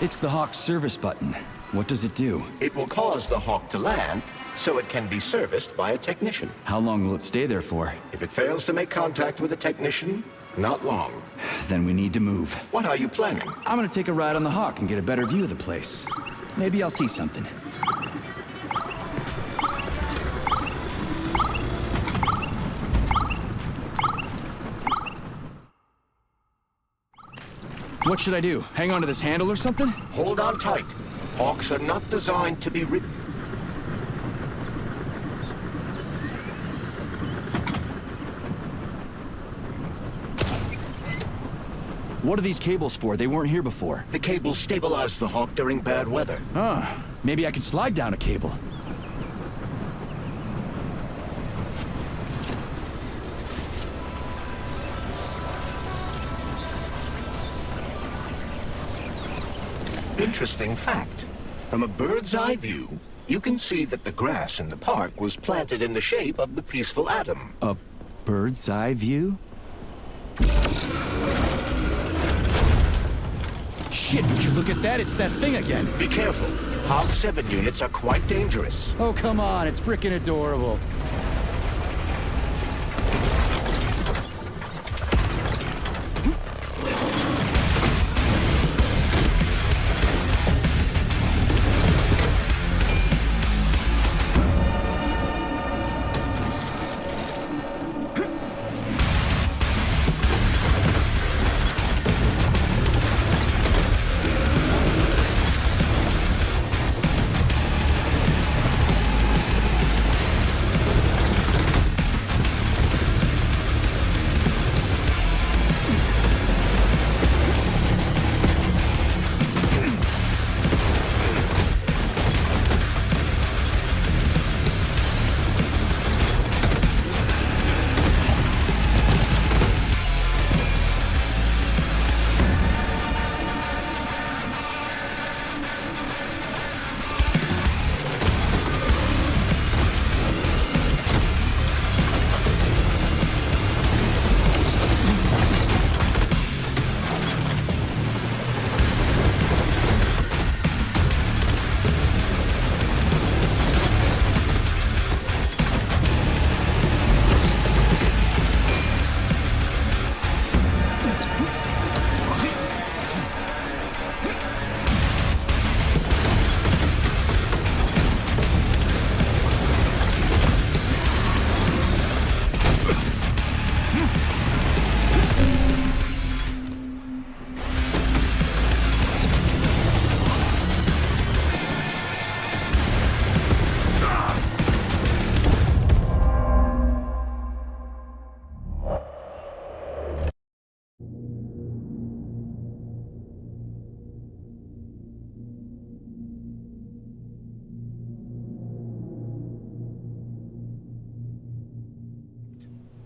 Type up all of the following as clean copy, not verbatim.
It's the Hawk's service button. What does it do? It will cause the Hawk to land, so it can be serviced by a technician. How long will it stay there for? If it fails to make contact with a technician, not long. Then we need to move. What are you planning? I'm gonna take a ride on the Hawk and get a better view of the place. Maybe I'll see something. What should I do? Hang on to this handle or something? Hold on tight. Hawks are not designed to be ridden. What are these cables for? They weren't here before. The cables stabilize the Hawk during bad weather. Maybe I can slide down a cable. Interesting fact. From a bird's eye view, you can see that the grass in the park was planted in the shape of the peaceful atom. A bird's eye view? Shit, would you look at that? It's that thing again. Be careful. Hawk 7 units are quite dangerous. Oh, come on. It's freaking adorable.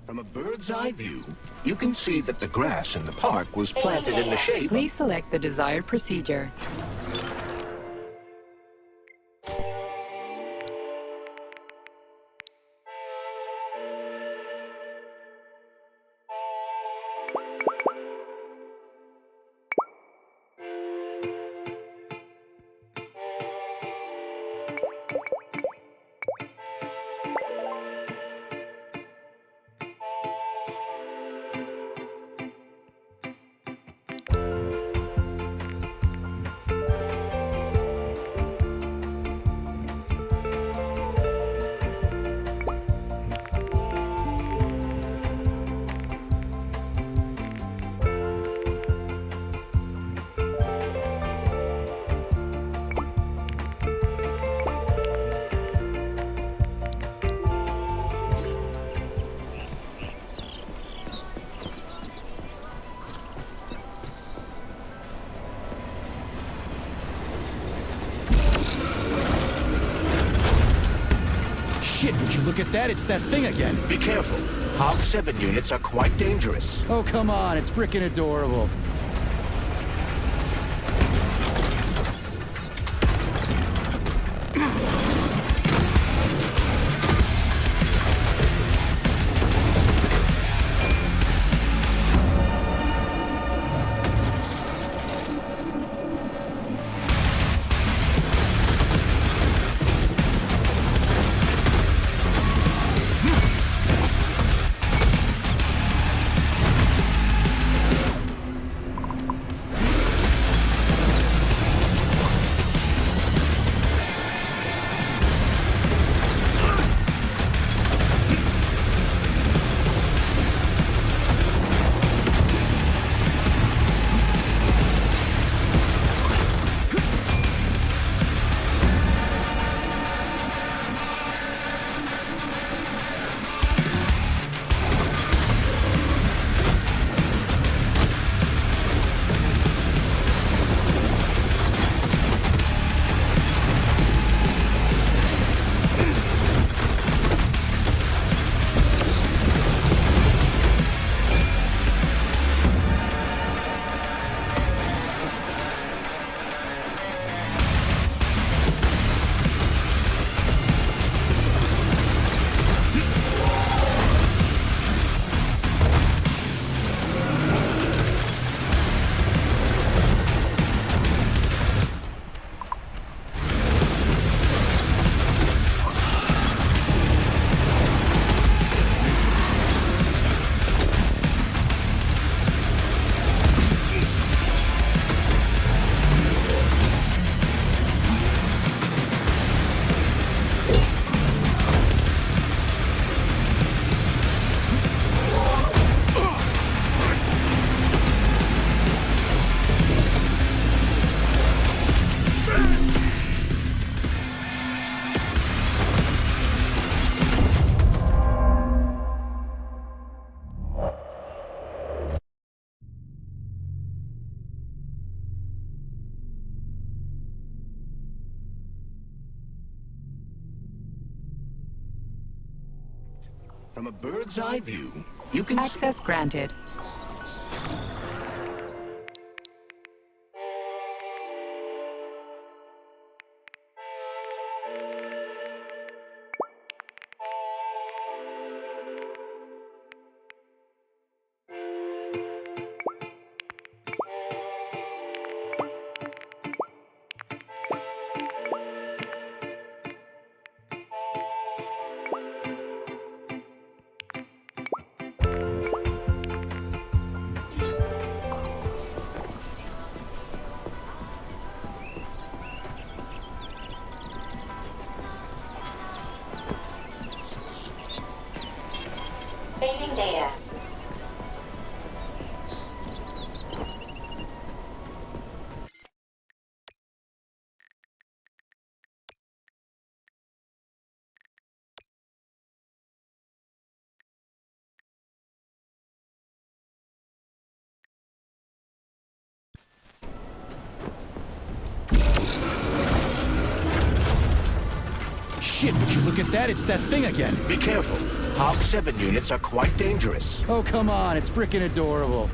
From a bird's eye view, you can see that the grass in the park was planted in the shape. Please select the desired procedure. Shit, would you look at that? It's that thing again. Be careful. Hawk 7 units are quite dangerous. Oh, come on. It's freaking adorable. From a bird's eye view, you can see... Access granted. Saving data. Shit, would you look at that? It's that thing again. Be careful. Hog 7 units are quite dangerous. Oh, come on. It's frickin' adorable.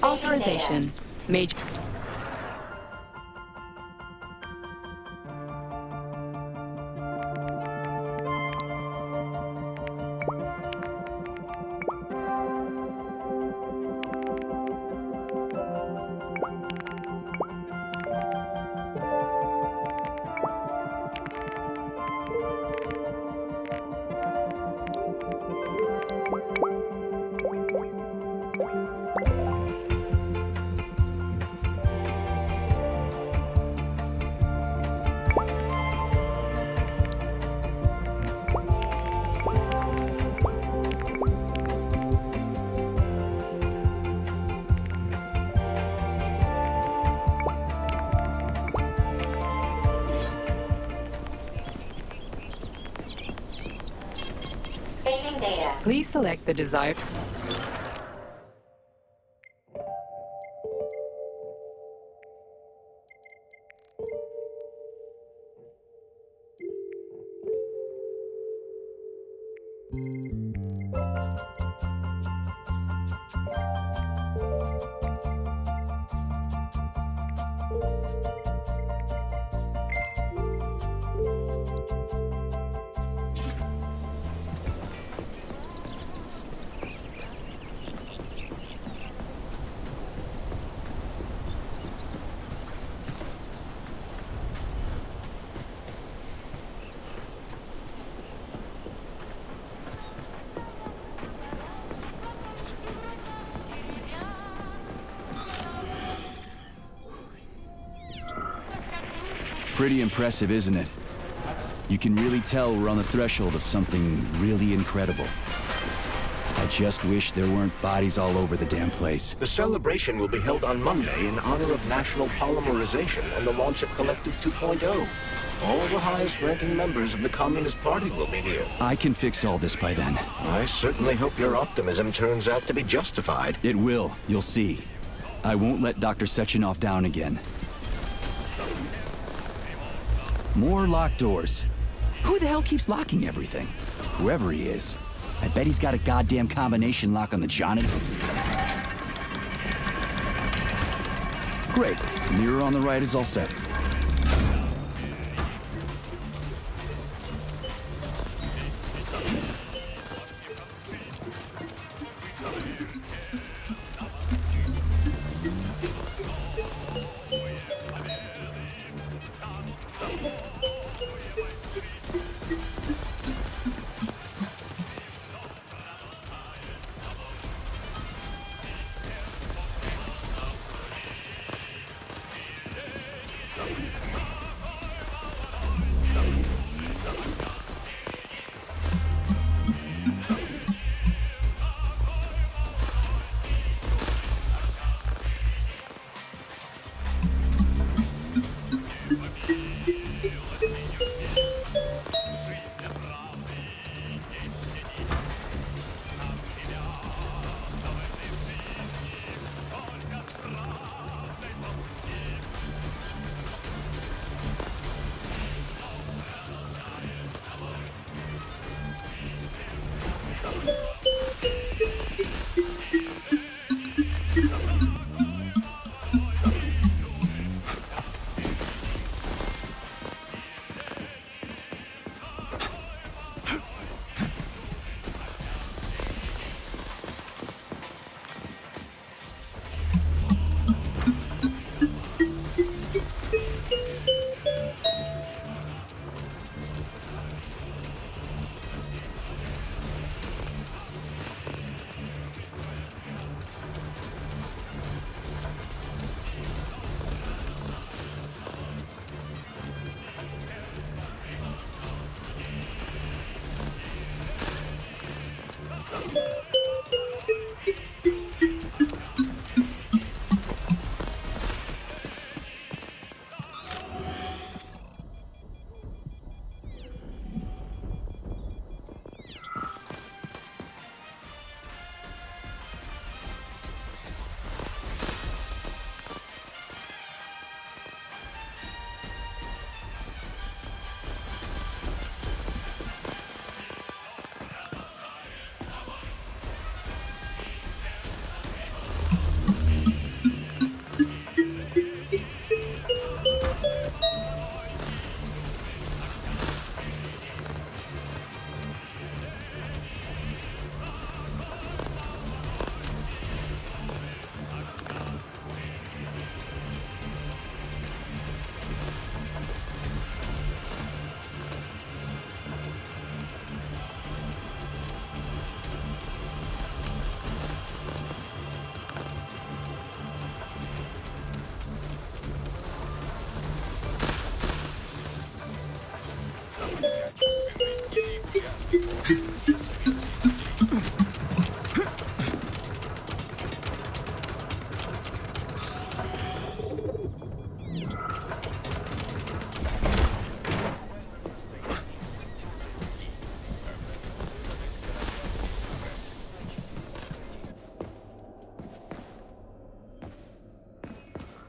Authorization. Major. Saving data. Please select the desired. Pretty impressive, isn't it? You can really tell we're on the threshold of something really incredible. I just wish there weren't bodies all over the damn place. The celebration will be held on Monday in honor of National Polymerization and the launch of Collective 2.0. All the highest-ranking members of the Communist Party will be here. I can fix all this by then. I certainly hope your optimism turns out to be justified. It will, you'll see. I won't let Dr. Sechenov down again. More locked doors. Who the hell keeps locking everything? Whoever he is. I bet he's got a goddamn combination lock on the Johnny. Great. The mirror on the right is all set.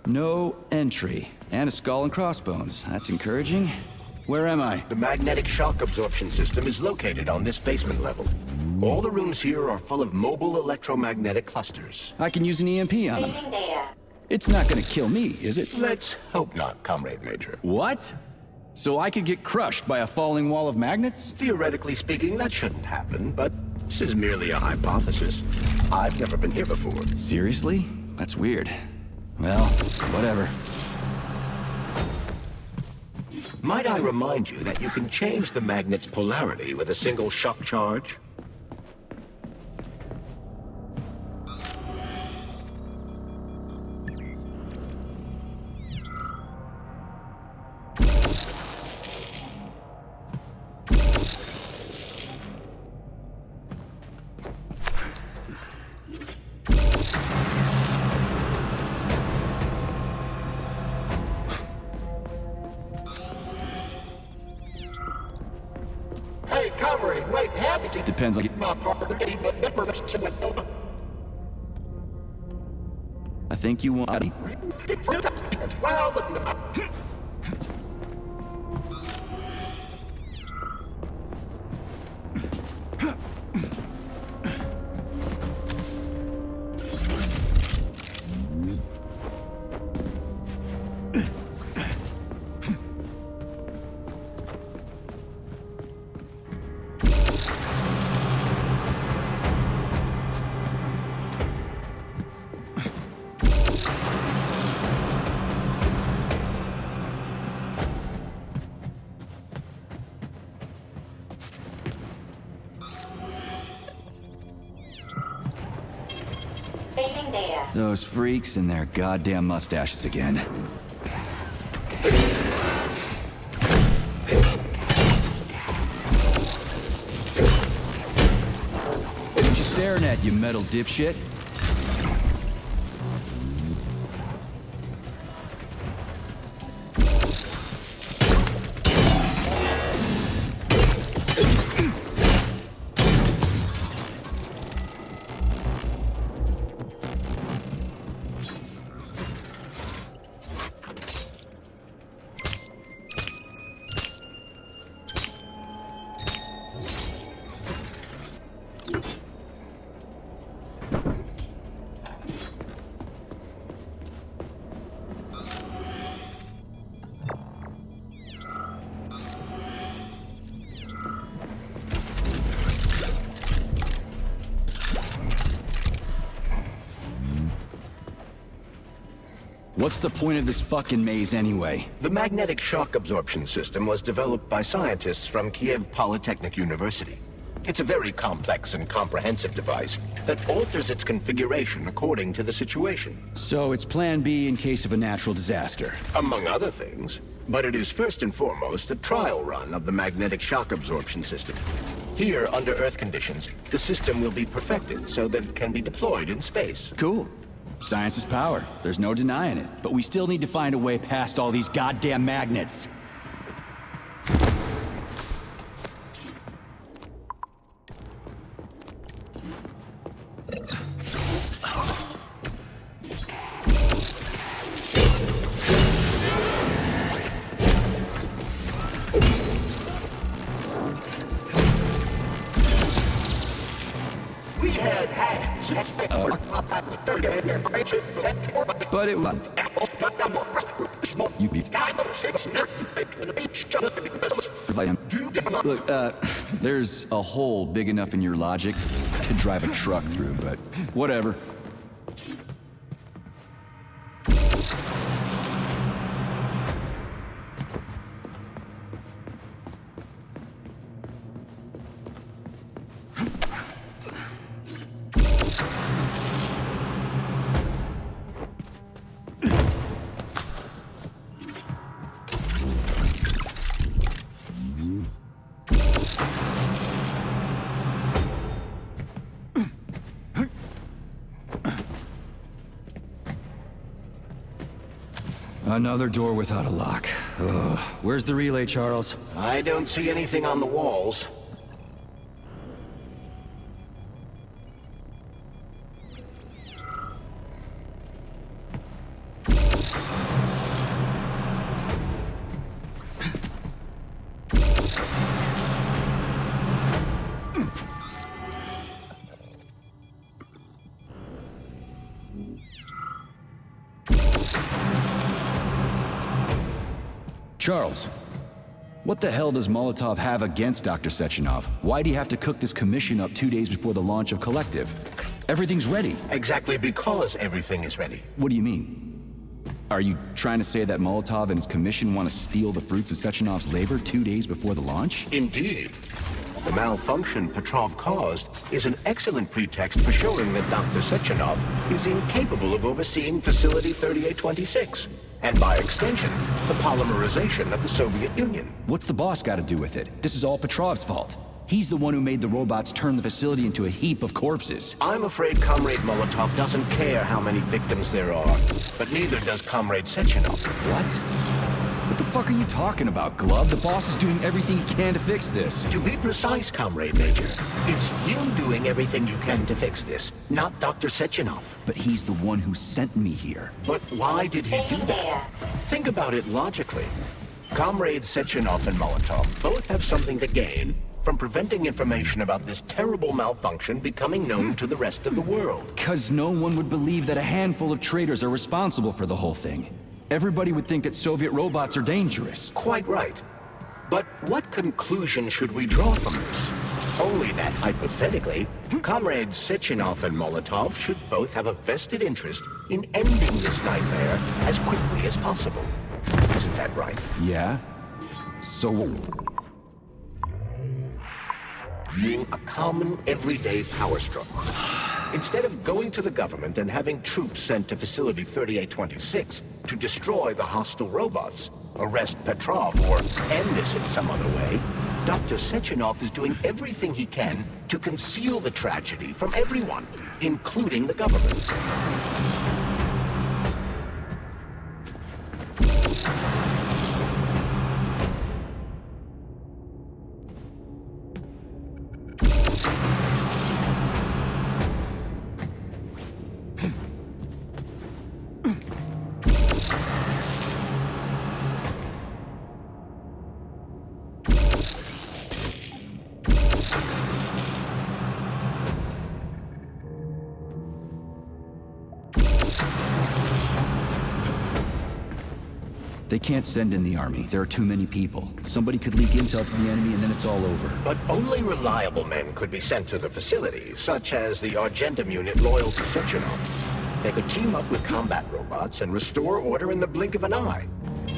No entry. And a skull and crossbones. That's encouraging. Where am I? The magnetic shock absorption system is located on this basement level. All the rooms here are full of mobile electromagnetic clusters. I can use an EMP on them. Saving data. It's not gonna kill me, is it? Let's hope not, Comrade Major. What? So I could get crushed by a falling wall of magnets? Theoretically speaking, that shouldn't happen, but this is merely a hypothesis. I've never been here before. Seriously? That's weird. Well, whatever. Might I remind you that you can change the magnet's polarity with a single shock charge? Hey, comrade, wait, Depends on... I think you want... Saving data. Those freaks and their goddamn mustaches again. What you staring at, you metal dipshit? What's the point of this fucking maze anyway? The magnetic shock absorption system was developed by scientists from Kiev Polytechnic University. It's a very complex and comprehensive device that alters its configuration according to the situation. So it's plan B in case of a natural disaster. Among other things. But it is first and foremost a trial run of the magnetic shock absorption system. Here, under Earth conditions, the system will be perfected so that it can be deployed in space. Cool. Science is power. There's no denying it. But we still need to find a way past all these goddamn magnets. We had hands. But it was... You beef. Look, there's a hole big enough in your logic to drive a truck through, but whatever. Another door without a lock. Ugh. Where's the relay, Charles? I don't see anything on the walls. Charles, what the hell does Molotov have against Dr. Sechenov? Why'd he have to cook this commission up 2 days before the launch of Collective? Everything's ready. Exactly because everything is ready. What do you mean? Are you trying to say that Molotov and his commission want to steal the fruits of Sechenov's labor 2 days before the launch? Indeed. The malfunction Petrov caused is an excellent pretext for showing that Dr. Sechenov is incapable of overseeing Facility 3826, and by extension, the polymerization of the Soviet Union. What's the boss got to do with it? This is all Petrov's fault. He's the one who made the robots turn the facility into a heap of corpses. I'm afraid Comrade Molotov doesn't care how many victims there are, but neither does Comrade Sechenov. What? What the fuck are you talking about, Glove? The boss is doing everything he can to fix this. To be precise, Comrade Major, it's you doing everything you can to fix this, not Dr. Sechenov. But he's the one who sent me here. But why did he do Saving that? data. Think about it logically. Comrades Sechenov and Molotov both have something to gain from preventing information about this terrible malfunction becoming known to the rest of the world. Because no one would believe that a handful of traitors are responsible for the whole thing. Everybody would think that Soviet robots are dangerous. Quite right. But what conclusion should we draw from this? Only that hypothetically, Comrades Sechenov and Molotov should both have a vested interest in ending this nightmare as quickly as possible. Isn't that right? Yeah? So... Being a common, everyday power struggle. Instead of going to the government and having troops sent to Facility 3826 to destroy the hostile robots, arrest Petrov, or end this in some other way, Dr. Sechenov is doing everything he can to conceal the tragedy from everyone, including the government. They can't send in the army. There are too many people. Somebody could leak intel to the enemy and then it's all over. But only reliable men could be sent to the facility, such as the Armageddon unit loyal to Sechenov. They could team up with combat robots and restore order in the blink of an eye.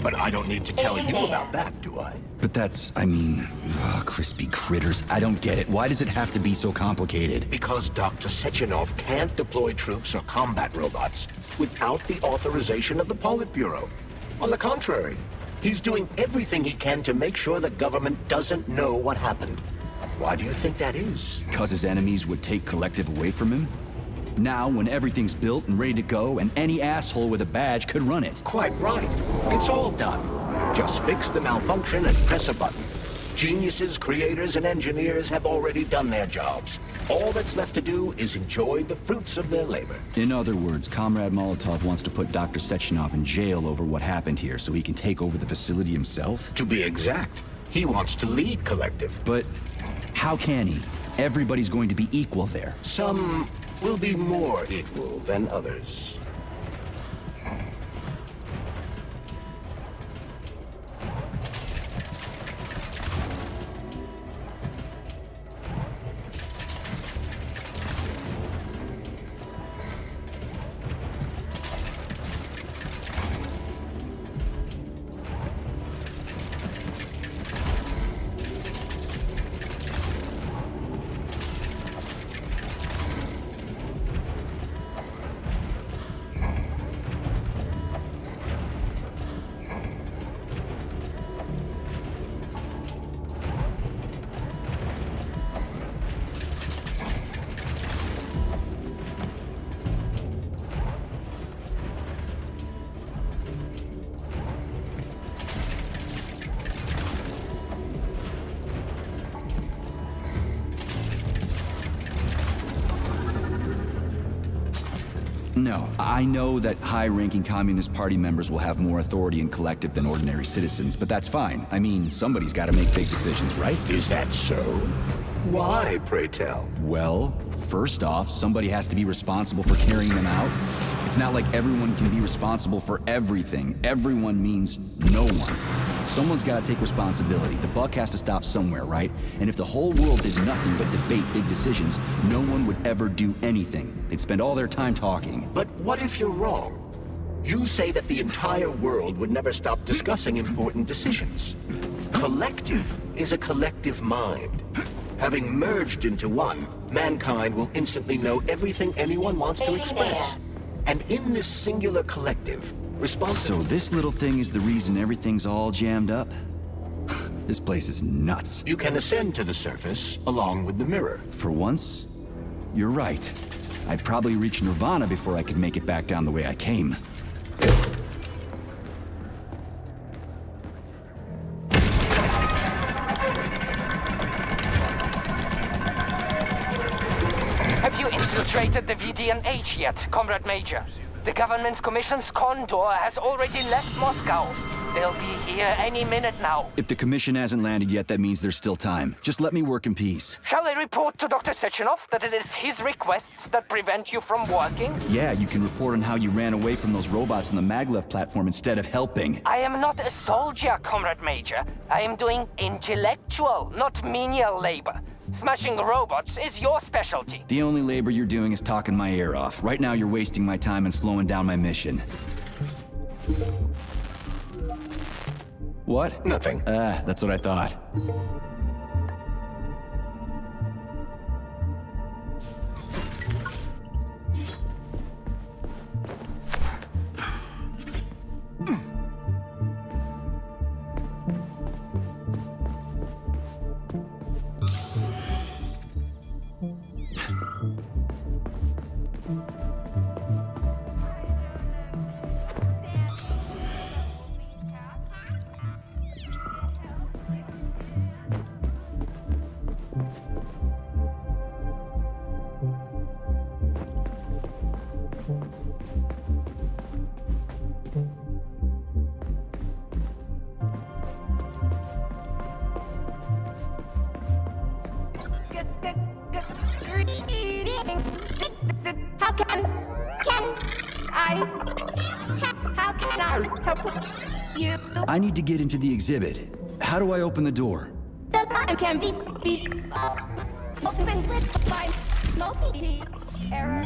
But I don't need to tell you about that, do I? But that's, I mean, crispy critters. I don't get it. Why does it have to be so complicated? Because Dr. Sechenov can't deploy troops or combat robots without the authorization of the Politburo. On the contrary, he's doing everything he can to make sure the government doesn't know what happened. Why do you think that is? Because his enemies would take Collective away from him? Now, when everything's built and ready to go, and any asshole with a badge could run it. Quite right. It's all done. Just fix the malfunction and press a button. Geniuses, creators, and engineers have already done their jobs. All that's left to do is enjoy the fruits of their labor. In other words, Comrade Molotov wants to put Dr. Sechenov in jail over what happened here so he can take over the facility himself? To be exact, he wants to lead Collective. But how can he? Everybody's going to be equal there. Some will be more equal than others. No, I know that high-ranking Communist Party members will have more authority in Collective than ordinary citizens, but that's fine. I mean, somebody's got to make big decisions, right? Is that so? Why, pray tell? Well, first off, somebody has to be responsible for carrying them out. It's not like everyone can be responsible for everything. Everyone means no one. Someone's got to take responsibility. The buck has to stop somewhere, right? And if the whole world did nothing but debate big decisions, no one would ever do anything. They'd spend all their time talking. But what if you're wrong? You say that the entire world would never stop discussing important decisions. Collective is a collective mind. Having merged into one, mankind will instantly know everything anyone wants to express. And in this singular collective, So this little thing is the reason everything's all jammed up? This place is nuts. you can ascend to the surface along with the mirror. For once, you're right. I'd probably reach Nirvana before I could make it back down the way I came. Have you infiltrated the VDNH yet, Comrade Major? The government's commission's condor has already left Moscow. They'll be here any minute now. If the commission hasn't landed yet, that means there's still time. Just let me work in peace. Shall I report to Dr. Sechenov that it is his requests that prevent you from working? Yeah, you can report on how you ran away from those robots on the maglev platform instead of helping. I am not a soldier, Comrade Major. I am doing intellectual, not menial labor. Smashing robots is your specialty. The only labor you're doing is talking my ear off. Right now you're wasting my time and slowing down my mission. What? Nothing. That's what I thought. How can I help you? I need to get into the exhibit. How do I open the door? The line can be opened with my multi-key error.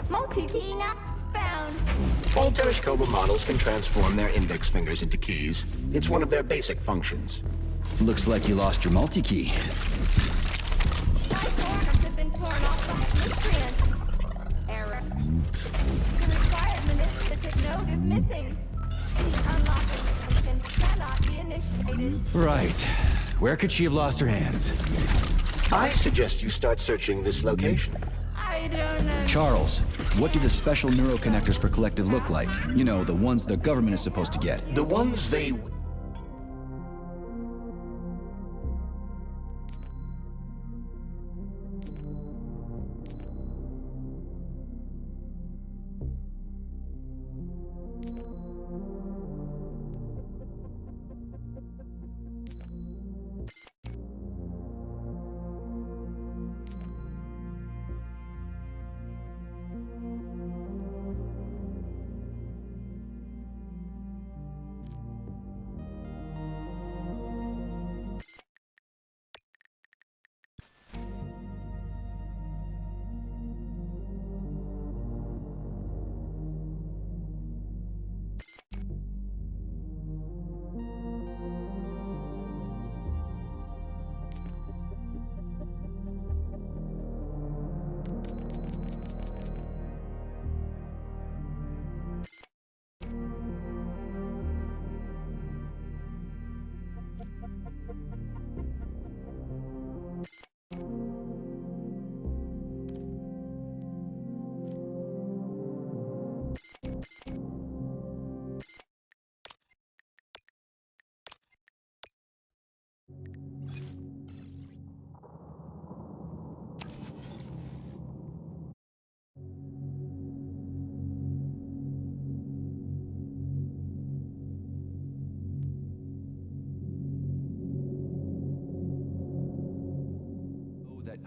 Multi-key not found. All Tereshkova models can transform their index fingers into keys. It's one of their basic functions. Looks like you lost your multi-key. My forms have been torn off by miscreant. Error. The required manipulative node is missing. The unlocking function cannot be initiated. Right. Where could she have lost her hands? I suggest you start searching this location. I don't know. Charles, what do the special neuroconnectors for Collective look like? You know, the ones the government is supposed to get. The ones they...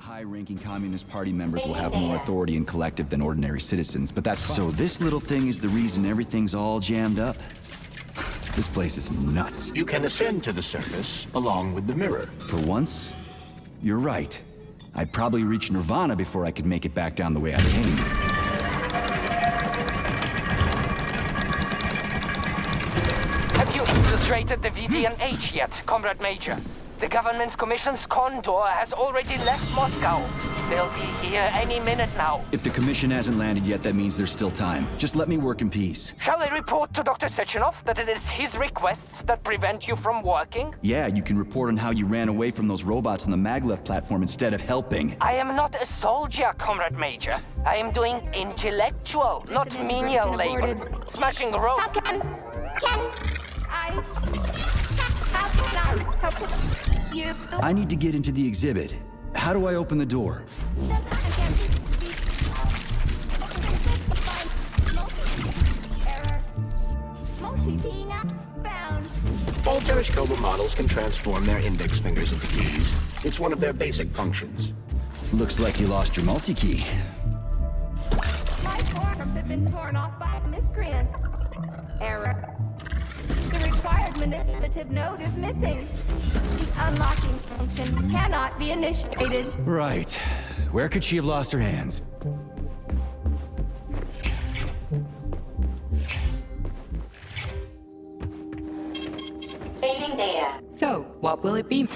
High-ranking Communist Party members will have more authority in collective than ordinary citizens, but that's fine. So this little thing is the reason everything's all jammed up? This place is nuts. You can ascend to the surface along with the mirror. For once, you're right. I'd probably reach Nirvana before I could make it back down the way I came. Have you infiltrated the VDNH yet, Comrade Major? The government's commission's condor has already left Moscow. They'll be here any minute now. If the commission hasn't landed yet, that means there's still time. Just let me work in peace. Shall I report to Dr. Sechenov that it is his requests that prevent you from working? Yeah, you can report on how you ran away from those robots on the maglev platform instead of helping. I am not a soldier, Comrade Major. I am doing intellectual, not menial labor. Smashing rope. How can I help you? I need to get into the exhibit. How do I open the door? All Tereshkova models can transform their index fingers into keys. It's one of their basic functions. Looks like you lost your multi-key. My forms have been torn off by a miscreant. Error. The required manipulative node is missing. The unlocking function cannot be initiated. Right. Where could she have lost her hands? Saving data. So, what will it be?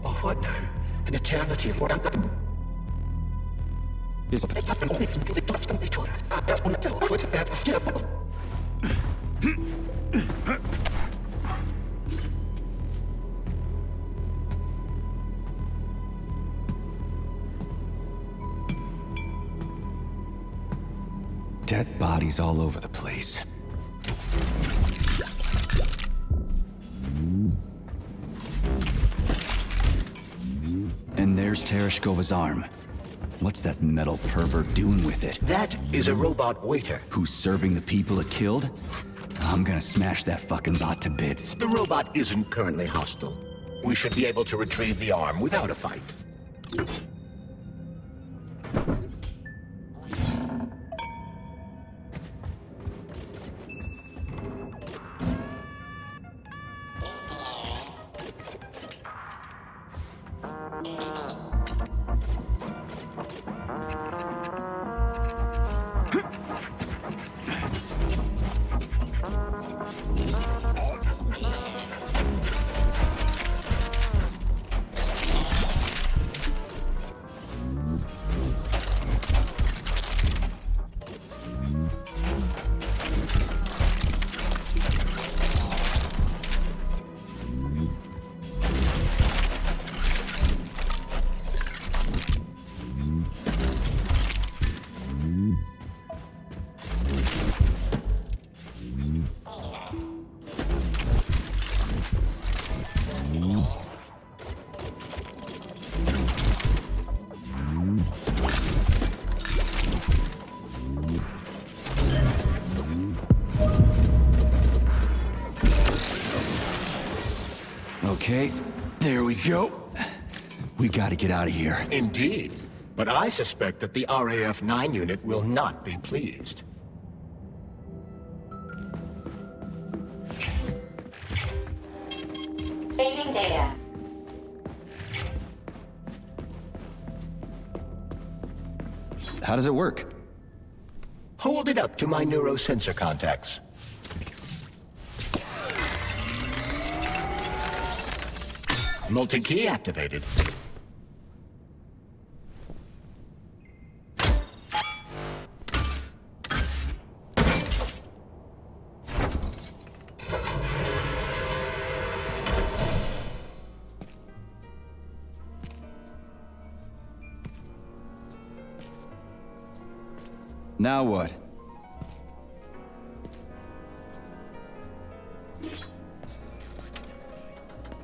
Oh, what now? An eternity of what happened? Is dead bodies all over the place. And there's Tereshkova's arm. What's that metal pervert doing with it? That is a robot waiter. Who's serving the people it killed? I'm gonna smash that fucking bot to bits. The robot isn't currently hostile. We should be able to retrieve the arm without a fight. Okay, there we go. We gotta get out of here. Indeed. But I suspect that the RAF-9 unit will not be pleased. Saving data. How does it work? Hold it up to my neurosensor contacts. Multi-key activated. Now what?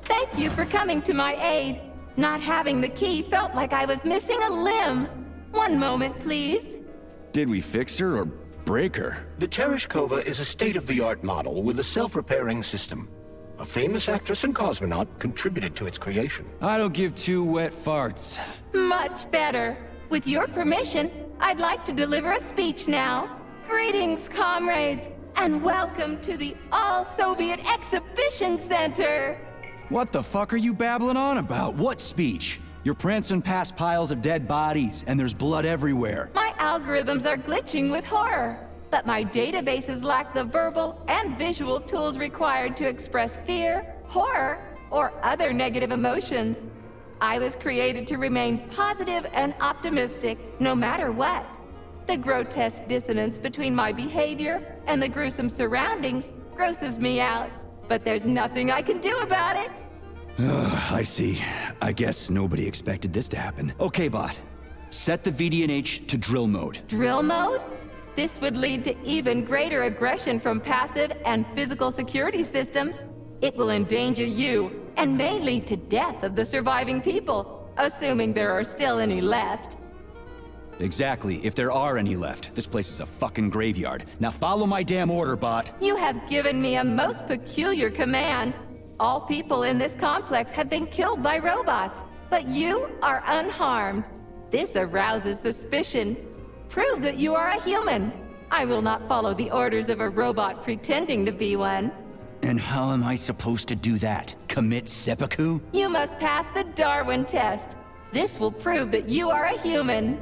Thank you for coming to my aid. Not having the key felt like I was missing a limb. One moment, please. Did we fix her or break her? The Tereshkova is a state-of-the-art model with a self-repairing system. A famous actress and cosmonaut contributed to its creation. I don't give two wet farts. Much better. With your permission, I'd like to deliver a speech now. Greetings, comrades, and welcome to the All-Soviet Exhibition Center. What the fuck are you babbling on about? What speech? You're prancing past piles of dead bodies, and there's blood everywhere. My algorithms are glitching with horror, but my databases lack the verbal and visual tools required to express fear, horror, or other negative emotions. I was created to remain positive and optimistic, no matter what. The grotesque dissonance between my behavior and the gruesome surroundings grosses me out, but there's nothing I can do about it. I see. I guess nobody expected this to happen. Okay, bot. Set the VDNH to drill mode. Drill mode? This would lead to even greater aggression from passive and physical security systems. It will endanger you, and may lead to death of the surviving people, assuming there are still any left. Exactly, if there are any left. This place is a fucking graveyard. Now follow my damn order, bot. You have given me a most peculiar command. All people in this complex have been killed by robots, but you are unharmed. This arouses suspicion. Prove that you are a human. I will not follow the orders of a robot pretending to be one. And how am I supposed to do that? Commit seppuku? You must pass the Darwin test. This will prove that you are a human.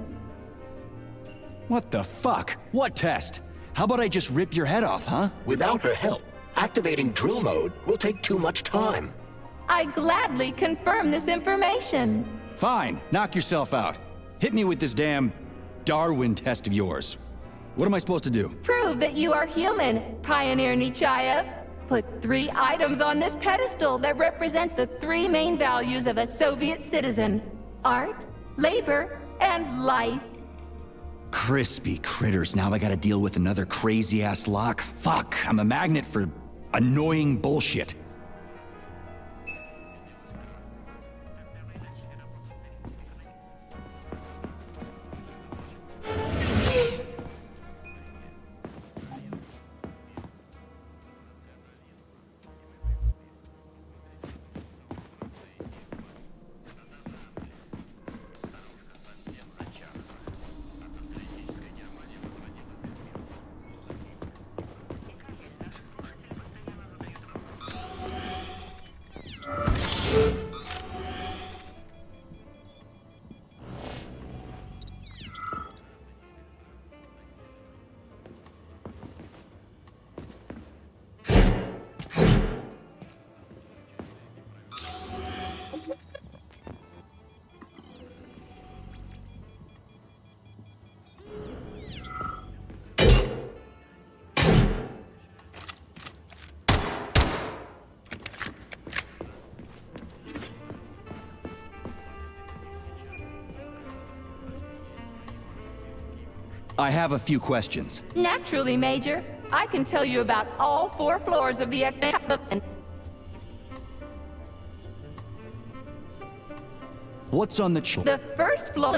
What the fuck? What test? How about I just rip your head off, huh? Without her help, activating drill mode will take too much time. I gladly confirm this information. Fine, knock yourself out. Hit me with this damn Darwin test of yours. What am I supposed to do? Prove that you are human, Pioneer Nechayev. Put 3 items on this pedestal that represent the 3 main values of a Soviet citizen: art, labor, and life. Crispy critters, now I gotta deal with another crazy-ass lock? Fuck, I'm a magnet for annoying bullshit. I have a few questions. Naturally, Major. I can tell you about all 4 floors of the exhibition. What's on the The first floor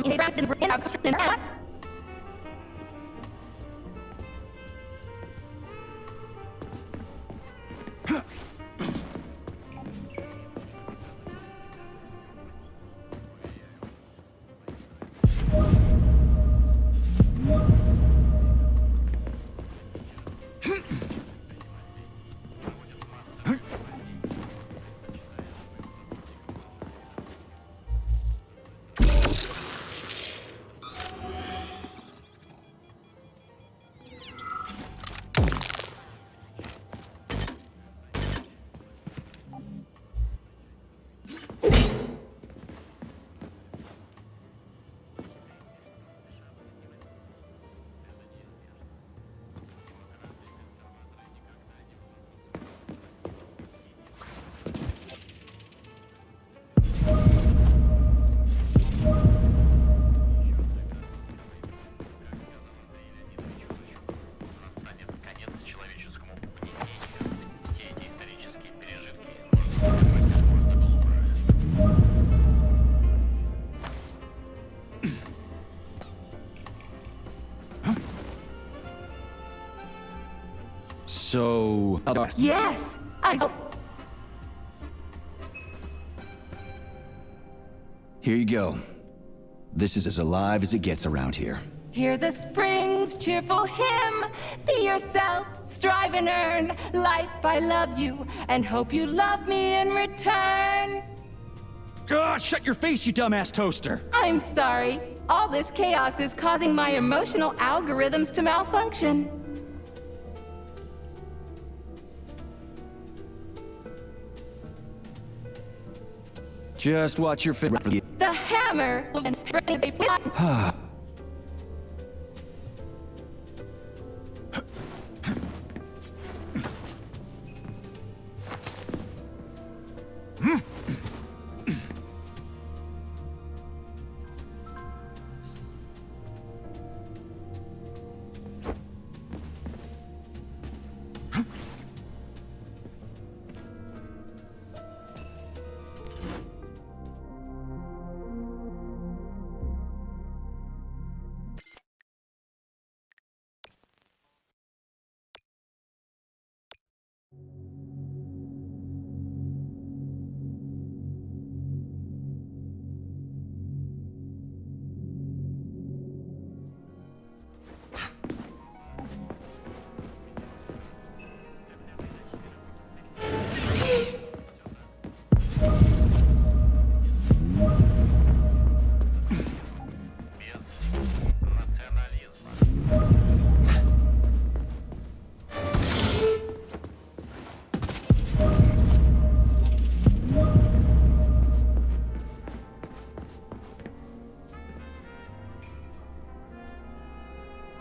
So... Yes! Here you go. This is as alive as it gets around here. Hear the spring's cheerful hymn. Be yourself, strive and earn. Life, I love you, and hope you love me in return. Ah, shut your face, you dumbass toaster! I'm sorry. All this chaos is causing my emotional algorithms to malfunction. Just watch your The hammer and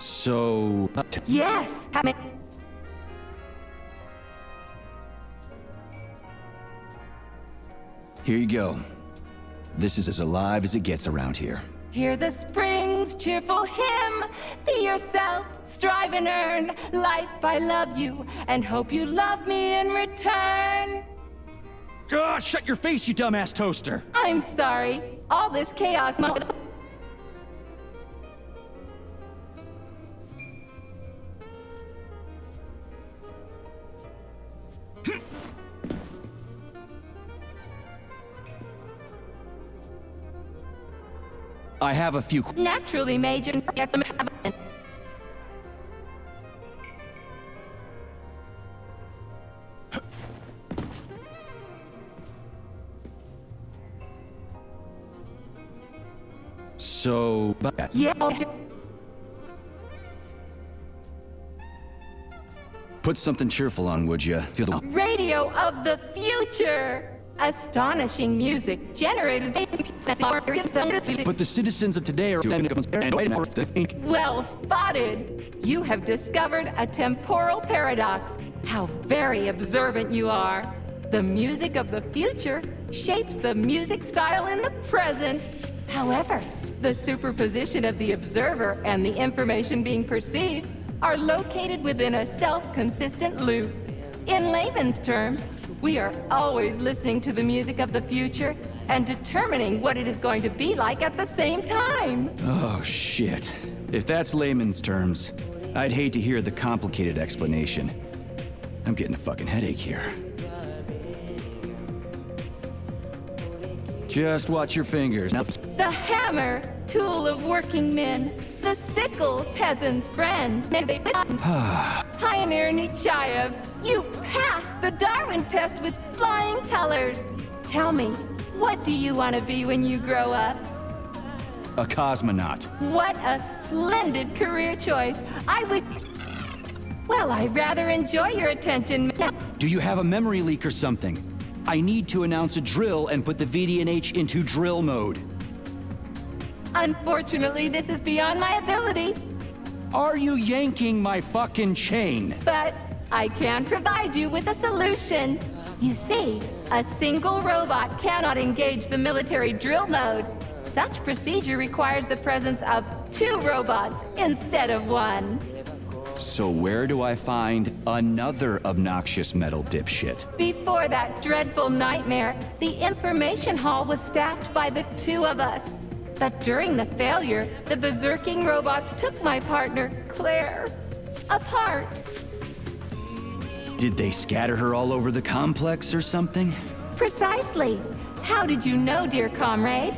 So... Yes! Here you go. This is as alive as it gets around here. Hear the spring's cheerful hymn. Be yourself, strive and earn. Life, I love you, and hope you love me in return. Ah, shut your face, you dumbass toaster! I'm sorry. All this chaos... I have a few... Naturally, Major. So... Yeah. Put something cheerful on, would you? Feel the... Radio of the future! Astonishing music generated... But the citizens of today are... Well spotted! You have discovered a temporal paradox. How very observant you are. The music of the future shapes the music style in the present. However, the superposition of the observer and the information being perceived are located within a self-consistent loop. In layman's terms, we are always listening to the music of the future and determining what it is going to be like at the same time. Oh, shit. If that's layman's terms, I'd hate to hear the complicated explanation. I'm getting a fucking headache here. Just watch your fingers. Now... The hammer, tool of working men. The sickle, peasant's friend. Pioneer Nechayev, you passed the Darwin test with flying colors. Tell me, what do you want to be when you grow up? A cosmonaut. What a splendid career choice. Well, I rather enjoy your attention. Do you have a memory leak or something? I need to announce a drill and put the VDNH into drill mode. Unfortunately, this is beyond my ability. Are you yanking my fucking chain? But I can provide you with a solution. You see, a single robot cannot engage the military drill mode. Such procedure requires the presence of 2 robots instead of 1. So where do I find another obnoxious metal dipshit? Before that dreadful nightmare, the information hall was staffed by the 2 of us. But during the failure, the berserking robots took my partner, Claire, apart. Did they scatter her all over the complex or something? Precisely. How did you know, dear comrade?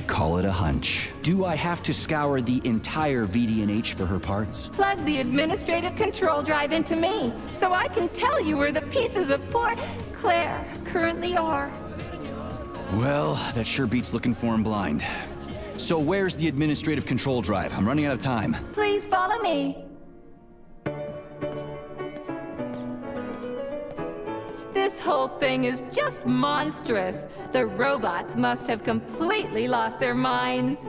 Call it a hunch. Do I have to scour the entire VDNH for her parts? Plug the administrative control drive into me, so I can tell you where the pieces of poor Claire currently are. Well, that sure beats looking for him blind. So where's the administrative control drive? I'm running out of time. Please follow me. This whole thing is just monstrous. The robots must have completely lost their minds.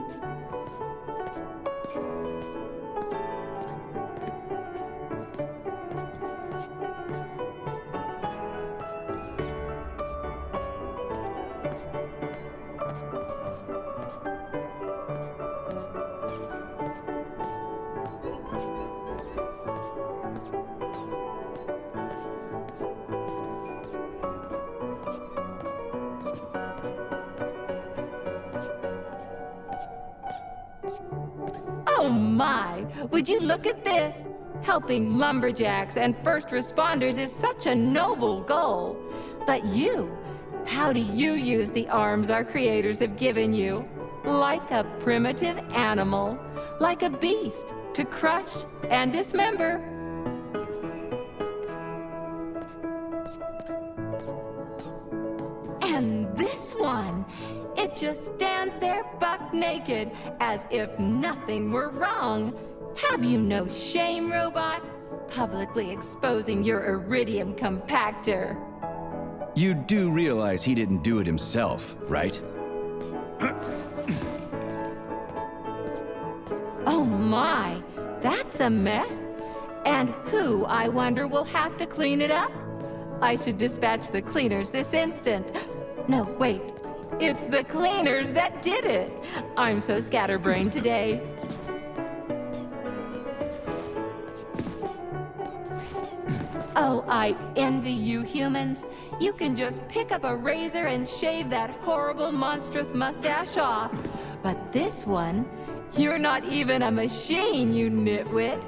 Oh my! Would you look at this? Helping lumberjacks and first responders is such a noble goal. But you, how do you use the arms our creators have given you? Like a primitive animal, like a beast, to crush and dismember. And this one, it just stands there buck naked, as if nothing were wrong. Have you no shame, robot? Publicly exposing your iridium compactor. You do realize he didn't do it himself, right? Oh my, that's a mess. And who, I wonder, will have to clean it up? I should dispatch the cleaners this instant. No, wait. It's the cleaners that did it. I'm so scatterbrained today. Oh, I envy you humans. You can just pick up a razor and shave that horrible, monstrous mustache off. But this one, you're not even a machine, you nitwit.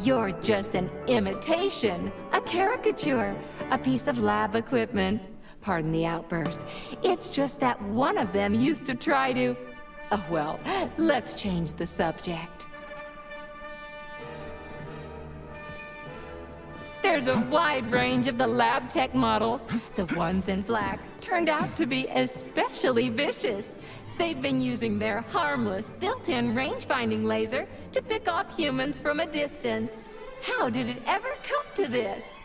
You're just an imitation, a caricature, a piece of lab equipment. Pardon the outburst. It's just that one of them used to try to... Oh, well, let's change the subject. There's a wide range of the lab tech models. The ones in black turned out to be especially vicious. They've been using their harmless, built-in range-finding laser to pick off humans from a distance. How did it ever come to this?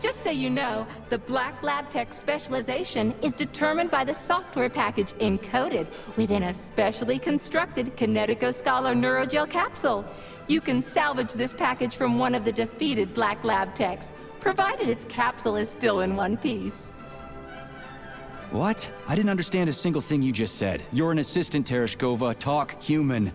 Just so you know, the Black Lab Tech specialization is determined by the software package encoded within a specially constructed Kinetico-Scala Neurogel capsule. You can salvage this package from one of the defeated Black Lab Techs, provided its capsule is still in one piece. What? I didn't understand a single thing you just said. You're an assistant, Tereshkova. Talk human.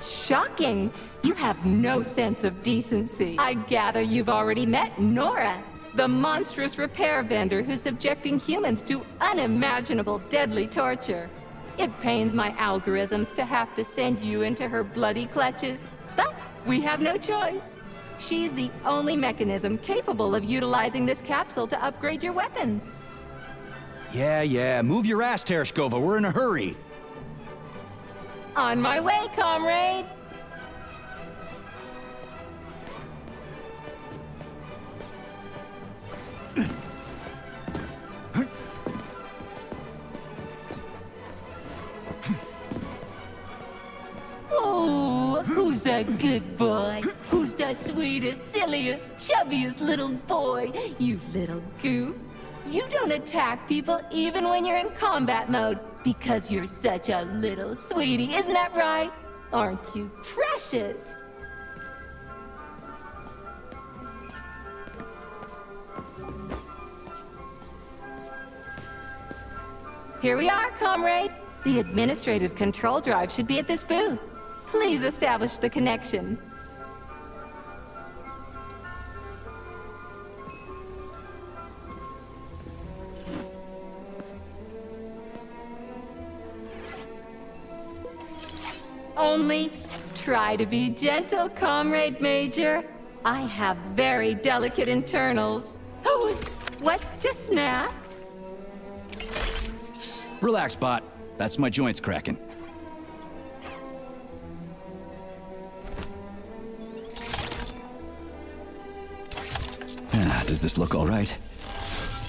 Shocking! You have no sense of decency. I gather you've already met Nora, the monstrous repair vendor who's subjecting humans to unimaginable deadly torture. It pains my algorithms to have to send you into her bloody clutches, but we have no choice. She's the only mechanism capable of utilizing this capsule to upgrade your weapons. Yeah, move your ass, Tereshkova. We're in a hurry. On my way, comrade! Oh, who's a good boy? Who's the sweetest, silliest, chubbiest little boy? You little goof. You don't attack people even when you're in combat mode because you're such a little sweetie, isn't that right? Aren't you precious? Here we are, comrade. The administrative control drive should be at this booth. Please establish the connection. Only try to be gentle, Comrade Major. I have very delicate internals. Oh, what just snapped? Relax, bot. That's my joints cracking. Does this look all right?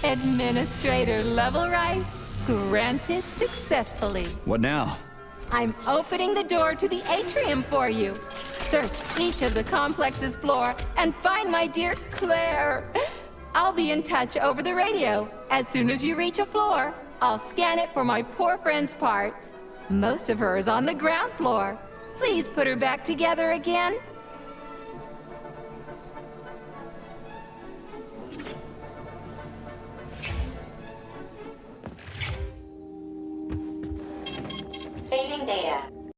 Administrator level rights granted successfully. What now? I'm opening the door to the atrium for you. Search each of the complex's floor and find my dear Claire. I'll be in touch over the radio. As soon as you reach a floor, I'll scan it for my poor friend's parts. Most of her is on the ground floor. Please put her back together again.